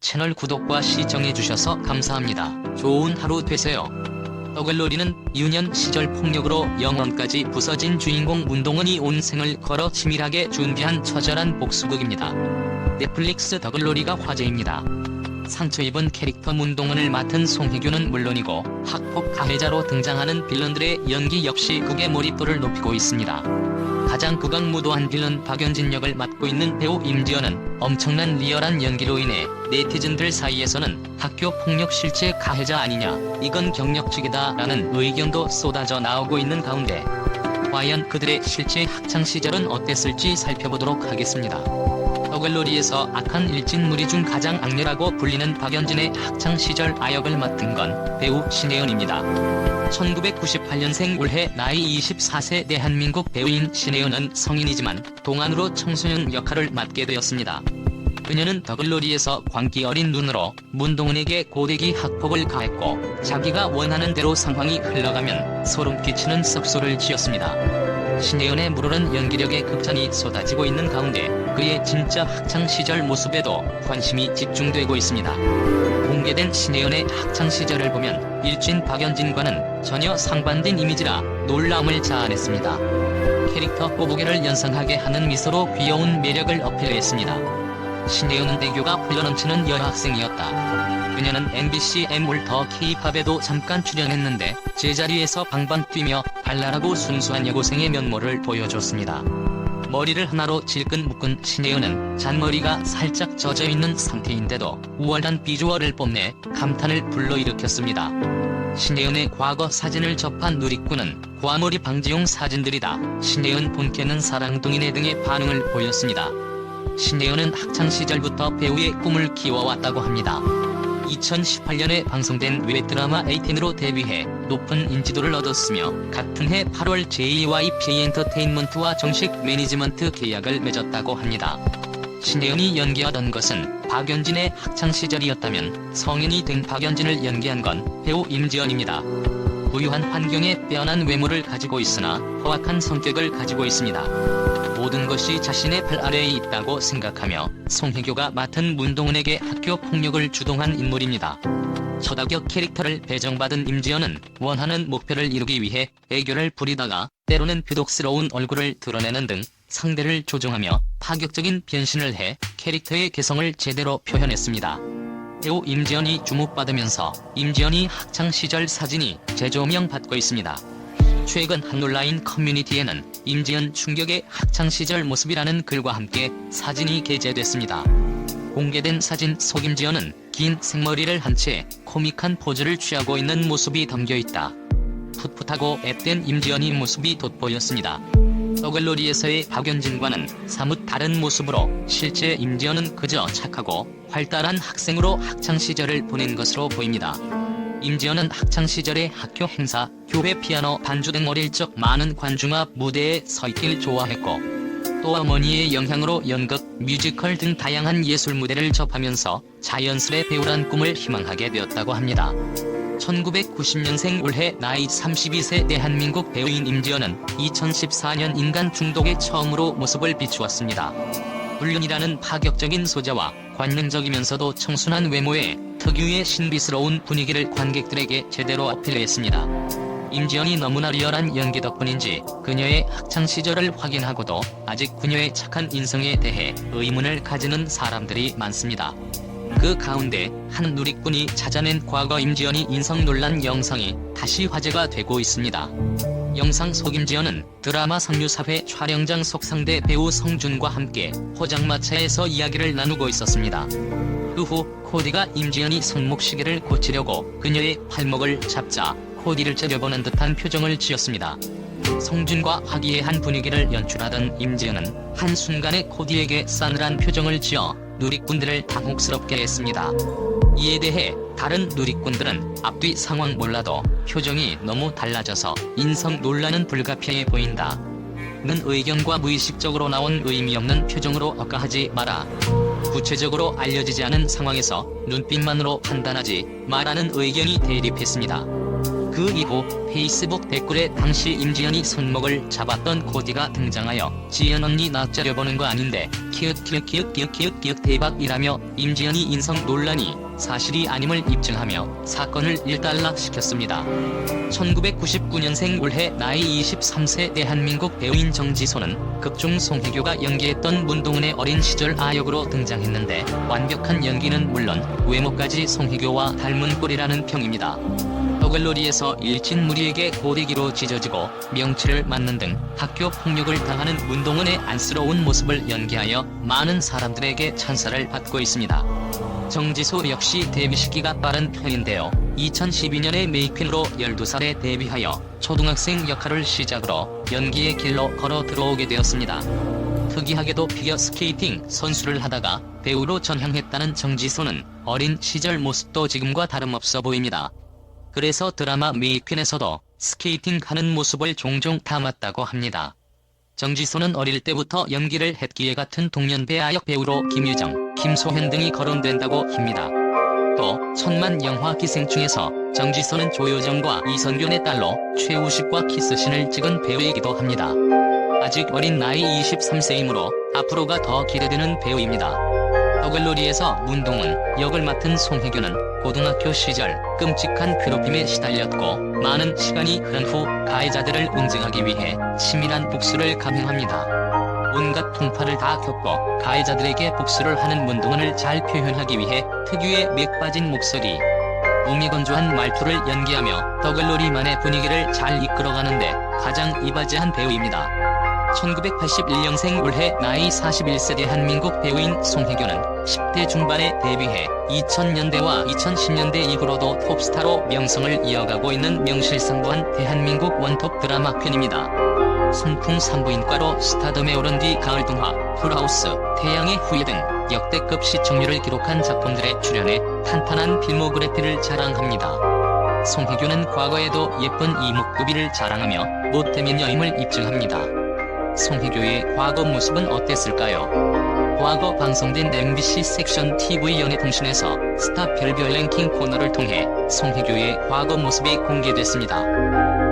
채널 구독과 시청해주셔서 감사합니다. 좋은 하루 되세요. 더글로리는 유년 시절 폭력으로 영혼까지 부서진 주인공 문동은이 온 생을 걸어 치밀하게 준비한 처절한 복수극입니다. 넷플릭스 더글로리가 화제입니다. 상처 입은 캐릭터 문동은을 맡은 송혜교는 물론이고 학폭 가해자로 등장하는 빌런들의 연기 역시 극의 몰입도를 높이고 있습니다. 가장 극악무도한 빌런 박연진 역을 맡고 있는 배우 임지연은 엄청난 리얼한 연기로 인해 네티즌들 사이에서는 학교 폭력 실제 가해자 아니냐, 이건 경력직이다 라는 의견도 쏟아져 나오고 있는 가운데 과연 그들의 실제 학창시절은 어땠을지 살펴보도록 하겠습니다. 더글로리에서 악한 일진무리 중 가장 악랄하고 불리는 박연진의 학창시절 아역을 맡은 건 배우 신혜은입니다. 1998년생 올해 나이 24세 대한민국 배우인 신혜은은 성인이지만 동안으로 청소년 역할을 맡게 되었습니다. 그녀는 더글로리에서 광기 어린 눈으로 문동은에게 고데기 학폭을 가했고 자기가 원하는 대로 상황이 흘러가면 소름 끼치는 섭소를 지었습니다. 신혜은의 물오른 연기력에 극찬이 쏟아지고 있는 가운데 그의 진짜 학창시절 모습에도 관심이 집중되고 있습니다. 공개된 신혜은의 학창시절을 보면 일진 박연진과는 전혀 상반된 이미지라 놀라움을 자아냈습니다. 캐릭터 꼬부기를 연상하게 하는 미소로 귀여운 매력을 어필했습니다. 신혜은은 애교가 흘러넘치는 여학생이었다. 그녀는 MBC M올 더 K-팝에도 잠깐 출연했는데 제자리에서 방방 뛰며 발랄하고 순수한 여고생의 면모를 보여줬습니다. 머리를 하나로 질끈 묶은 신혜은은 잔머리가 살짝 젖어있는 상태인데도 우월한 비주얼을 뽐내 감탄을 불러일으켰습니다. 신혜은의 과거 사진을 접한 누리꾼은 과몰입 방지용 사진들이다, 신혜은 본캐는 사랑둥이네 등의 반응을 보였습니다. 신혜은은 학창시절부터 배우의 꿈을 키워왔다고 합니다. 2018년에 방송된 웹드라마 에이틴으로 데뷔해 높은 인지도를 얻었으며 같은 해 8월 JYP 엔터테인먼트와 정식 매니지먼트 계약을 맺었다고 합니다. 신혜은이 연기하던 것은 박연진의 학창시절이었다면 성인이 된 박연진을 연기한 건 배우 임지연입니다. 부유한 환경에 빼어난 외모를 가지고 있으나 허악한 성격을 가지고 있습니다. 모든 것이 자신의 발 아래에 있다고 생각하며 송혜교가 맡은 문동은에게 학교 폭력을 주동한 인물입니다. 처다격 캐릭터를 배정받은 임지연은 원하는 목표를 이루기 위해 애교를 부리다가 때로는 비독스러운 얼굴을 드러내는 등 상대를 조종하며 파격적인 변신을 해 캐릭터의 개성을 제대로 표현했습니다. 배우 임지연이 주목받으면서 임지연이 학창시절 사진이 재조명 받고 있습니다. 최근 한 온라인 커뮤니티에는 임지연 충격의 학창시절 모습이라는 글과 함께 사진이 게재됐습니다. 공개된 사진 속 임지연은 긴 생머리를 한 채 코믹한 포즈를 취하고 있는 모습이 담겨있다. 풋풋하고 앳된 임지연이 모습이 돋보였습니다. 더글로리에서의 박연진과는 사뭇 다른 모습으로 실제 임지연은 그저 착하고 활달한 학생으로 학창시절을 보낸 것으로 보입니다. 임지연은 학창시절의 학교 행사, 교회 피아노 반주 등 어릴 적 많은 관중앞 무대에 서 있길 좋아했고 또 어머니의 영향으로 연극, 뮤지컬 등 다양한 예술 무대를 접하면서 자연스레 배우란 꿈을 희망하게 되었다고 합니다. 1990년생 올해 나이 32세 대한민국 배우인 임지연은 2014년 인간 중독에 처음으로 모습을 비추었습니다. 불륜이라는 파격적인 소재와 관능적이면서도 청순한 외모에 특유의 신비스러운 분위기를 관객들에게 제대로 어필했습니다. 임지연이 너무나 리얼한 연기 덕분인지 그녀의 학창시절을 확인하고도 아직 그녀의 착한 인성에 대해 의문을 가지는 사람들이 많습니다. 그 가운데 한 누리꾼이 찾아낸 과거 임지연이 인성 논란 영상이 다시 화제가 되고 있습니다. 영상 속 임지연은 드라마 성류사회 촬영장 속 상대 배우 성준과 함께 포장마차에서 이야기를 나누고 있었습니다. 그 후 코디가 임지연이 손목시계를 고치려고 그녀의 팔목을 잡자 코디를 째려보는 듯한 표정을 지었습니다. 성준과 화기애애한 분위기를 연출하던 임지연은 한순간에 코디에게 싸늘한 표정을 지어 누리꾼들을 당혹스럽게 했습니다. 이에 대해 다른 누리꾼들은 앞뒤 상황 몰라도 표정이 너무 달라져서 인성 논란은 불가피해 보인다 는 의견과 무의식적으로 나온 의미 없는 표정으로 억까하지 마라. 구체적으로 알려지지 않은 상황에서 눈빛만으로 판단하지 마라는 의견이 대립했습니다. 그 그 이후 페이스북 댓글에 당시 임지연이 손목을 잡았던 코디가 등장하여 지연 언니 나 째려보는 거 아닌데 키읔 대박이라며 임지연이 인성 논란이 사실이 아님을 입증하며 사건을 일단락시켰습니다. 1999년생 올해 나이 23세 대한민국 배우인 정지소는 극중 송혜교가 연기했던 문동은의 어린 시절 아역으로 등장했는데 완벽한 연기는 물론 외모까지 송혜교와 닮은 꼴이라는 평입니다. 떠글놀이에서 일진무리에게 고데기로 찢어지고 명치를 맞는 등 학교 폭력을 당하는 문동은의 안쓰러운 모습을 연기하여 많은 사람들에게 찬사를 받고 있습니다. 정지소 역시 데뷔 시기가 빠른 편인데요. 2012년에 메이퀸으로 12살에 데뷔하여 초등학생 역할을 시작으로 연기의 길로 걸어 들어오게 되었습니다. 특이하게도 피겨스케이팅 선수를 하다가 배우로 전향했다는 정지소는 어린 시절 모습도 지금과 다름없어 보입니다. 그래서 드라마 메이퀸에서도 스케이팅 하는 모습을 종종 담았다고 합니다. 정지소는 어릴 때부터 연기를 했기에 같은 동년배 아역 배우로 김유정, 김소현 등이 거론된다고 합니다. 또 천만 영화 기생충에서 정지소는 조효정과 이선균의 딸로 최우식과 키스신을 찍은 배우이기도 합니다. 아직 어린 나이 23세이므로 앞으로가 더 기대되는 배우입니다. 떠글놀이에서 문동은 역을 맡은 송혜교는 고등학교 시절 끔찍한 괴롭힘에 시달렸고 많은 시간이 흐른 후 가해자들을 응징하기 위해 치밀한 복수를 감행합니다. 온갖 풍파를 다 겪고 가해자들에게 복수를 하는 문동은을 잘 표현하기 위해 특유의 맥 빠진 목소리, 오미건조한 말투를 연기하며 떠글놀이만의 분위기를 잘 이끌어가는데 가장 이바지한 배우입니다. 1981년생 올해 나이 41세 대한민국 배우인 송혜교는 10대 중반에 데뷔해 2000년대와 2010년대 이후로도 톱스타로 명성을 이어가고 있는 명실상부한 대한민국 원톱 드라마 퀸입니다. 순풍 산부인과로 스타덤에 오른 뒤 가을동화, 풀하우스, 태양의 후예 등 역대급 시청률을 기록한 작품들에 출연해 탄탄한 필모그래피를 자랑합니다. 송혜교는 과거에도 예쁜 이목구비를 자랑하며 못되면 여임을 입증합니다. 송혜교의 과거 모습은 어땠을까요? 과거 방송된 MBC 섹션 TV 연예통신에서 스타 별별 랭킹 코너를 통해 송혜교의 과거 모습이 공개됐습니다.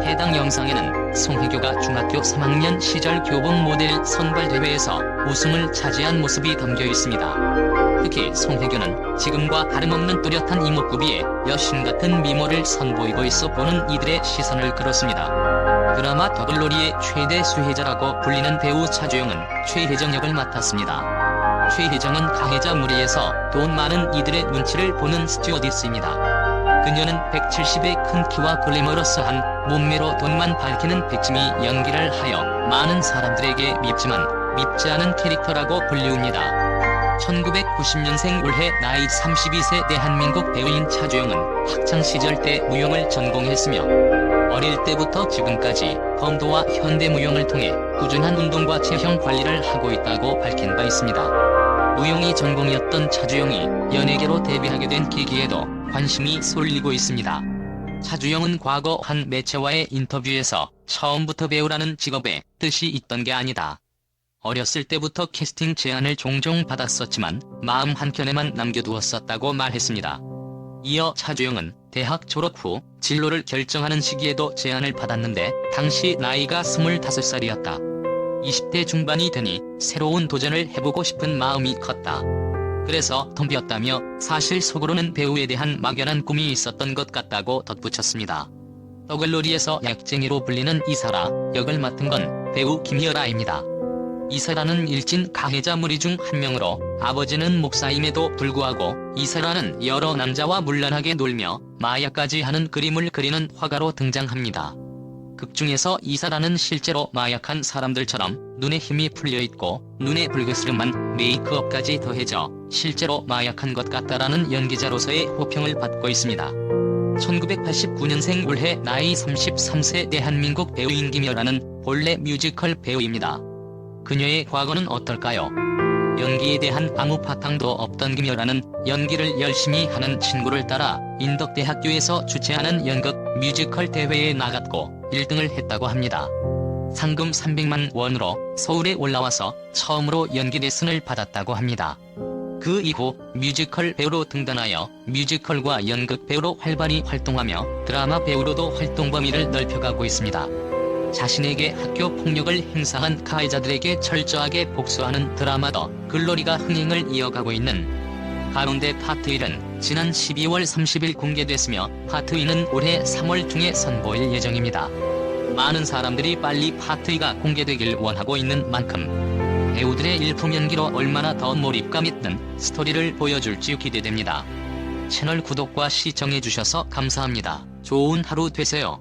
해당 영상에는 송혜교가 중학교 3학년 시절 교복 모델 선발대회에서 우승을 차지한 모습이 담겨 있습니다. 특히 송혜교는 지금과 다름없는 뚜렷한 이목구비에 여신같은 미모를 선보이고 있어 보는 이들의 시선을 끌었습니다. 드라마 더글로리의 최대 수혜자라고 불리는 배우 차주영은 최혜정 역을 맡았습니다. 최혜정은 가해자 무리에서 돈 많은 이들의 눈치를 보는 스튜어디스입니다. 그녀는 170의 큰 키와 글래머러스한 몸매로 돈만 밝히는 백지미 연기를 하여 많은 사람들에게 밉지만 밉지 않은 캐릭터라고 불리웁니다. 1990년생 올해 나이 32세 대한민국 배우인 차주영은 학창시절 때 무용을 전공했으며 어릴 때부터 지금까지 검도와 현대무용을 통해 꾸준한 운동과 체형 관리를 하고 있다고 밝힌 바 있습니다. 무용이 전공이었던 차주영이 연예계로 데뷔하게 된 계기에도 관심이 쏠리고 있습니다. 차주영은 과거 한 매체와의 인터뷰에서 처음부터 배우라는 직업에 뜻이 있던 게 아니다. 어렸을 때부터 캐스팅 제안을 종종 받았었지만 마음 한켠에만 남겨두었었다고 말했습니다. 이어 차주영은 대학 졸업 후 진로를 결정하는 시기에도 제안을 받았는데 당시 나이가 25살이었다. 20대 중반이 되니 새로운 도전을 해보고 싶은 마음이 컸다. 그래서 덤볐다며 사실 속으로는 배우에 대한 막연한 꿈이 있었던 것 같다고 덧붙였습니다. 떠글놀이에서 약쟁이로 불리는 이설아 역을 맡은 건 배우 김희열아입니다. 이설아는 일진 가해자 무리 중 한 명으로 아버지는 목사임에도 불구하고 이설아는 여러 남자와 문란하게 놀며 마약까지 하는 그림을 그리는 화가로 등장합니다. 극중에서 이설아는 실제로 마약한 사람들처럼 눈에 힘이 풀려있고 눈에 붉으스름한 메이크업까지 더해져 실제로 마약한 것 같다라는 연기자로서의 호평을 받고 있습니다. 1989년생 올해 나이 33세 대한민국 배우인 김희열아는 본래 뮤지컬 배우입니다. 그녀의 과거는 어떨까요? 연기에 대한 아무 바탕도 없던 김희열아는 연기를 열심히 하는 친구를 따라 인덕대학교에서 주최하는 연극 뮤지컬 대회에 나갔고 1등을 했다고 합니다. 상금 300만 원으로 서울에 올라와서 처음으로 연기 레슨을 받았다고 합니다. 그 이후 뮤지컬 배우로 등단하여 뮤지컬과 연극 배우로 활발히 활동하며 드라마 배우로도 활동 범위를 넓혀가고 있습니다. 자신에게 학교 폭력을 행사한 가해자들에게 철저하게 복수하는 드라마 더 글로리가 흥행을 이어가고 있는 가운데 파트 1은 지난 12월 30일 공개됐으며 파트 2는 올해 3월 중에 선보일 예정입니다. 많은 사람들이 빨리 파트 2가 공개되길 원하고 있는 만큼 배우들의 일품 연기로 얼마나 더 몰입감 있는 스토리를 보여줄지 기대됩니다. 채널 구독과 시청해주셔서 감사합니다. 좋은 하루 되세요.